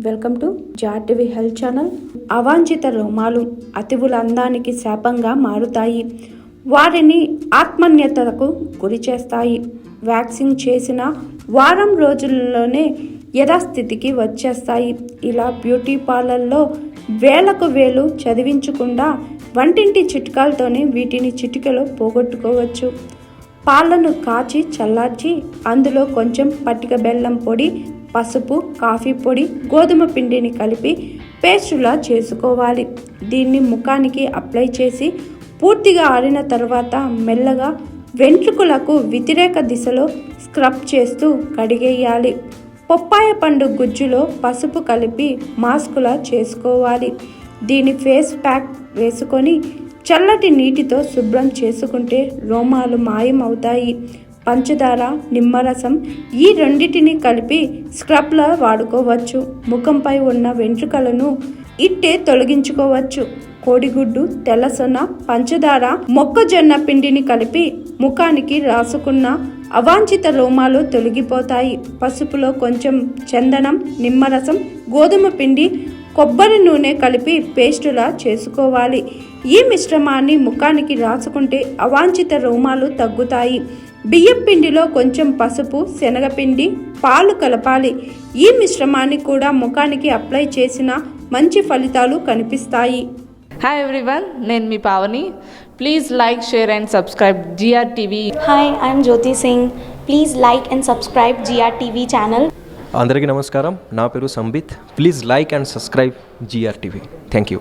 Welcome to జాటివి health channel. అవాంఛిత రోమాలు అతివుల అందానికి శాపంగా మారుతాయి. వారిని ఆత్మన్యతకు గురి చేస్తాయి. వ్యాక్సింగ్ చేసిన వారం రోజుల్లోనే యథాస్థితికి వచ్చేస్తాయి. ఇలా బ్యూటీ పార్లర్లో వేలకు వేలు చదివించకుండా వంటింటి చిట్కాలతోనే వీటిని చిటికలో పోగొట్టుకోవచ్చు. పాలను కాచి చల్లార్చి అందులో కొంచెం పట్టిక బెల్లం పొడి, పసుపు, కాఫీ పొడి, గోధుమ పిండిని కలిపి పేస్టులా చేసుకోవాలి. దీన్ని ముఖానికి అప్లై చేసి పూర్తిగా ఆరిన తర్వాత మెల్లగా వెంట్రుకలకు వ్యతిరేక దిశలో స్క్రబ్ చేస్తూ కడిగేయాలి. పప్పాయ పండు గుజ్జులో పసుపు కలిపి మాస్కులా చేసుకోవాలి. దీని ఫేస్ ప్యాక్ వేసుకొని చల్లటి నీటితో శుభ్రం చేసుకుంటే రోమాలు మాయమవుతాయి. పంచదార, నిమ్మరసం ఈ రెండింటిని కలిపి స్క్రబ్లా వాడుకోవచ్చు. ముఖంపై ఉన్న వెంట్రుకలను ఇట్టే తొలగించుకోవచ్చు. కోడిగుడ్డు, తెల్లసొన, పంచదార, మొక్కజొన్న పిండిని కలిపి ముఖానికి రాసుకున్న అవాంఛిత రోమాలు తొలగిపోతాయి. పసుపులో కొంచెం చందనం, నిమ్మరసం, గోధుమ పిండి, కొబ్బరి నూనె కలిపి పేస్టులా చేసుకోవాలి. ఈ మిశ్రమాన్ని ముఖానికి రాసుకుంటే అవాంఛిత రోమాలు తగ్గుతాయి. బియ్యం పిండిలో కొంచెం పసుపు, శనగపిండి, పాలు కలపాలి. ఈ మిశ్రమాన్ని కూడా ముఖానికి అప్లై చేసిన మంచి ఫలితాలు కనిపిస్తాయి. హాయ్ ఎవ్రీవన్, నేను మీ Pavani. Please like, share and subscribe GRTV. Hi, I'm Jyoti Singh. Please like and subscribe GRTV channel. అందరికీ నమస్కారం. నా పేరు Sambit. Please like and subscribe GRTV. Thank you.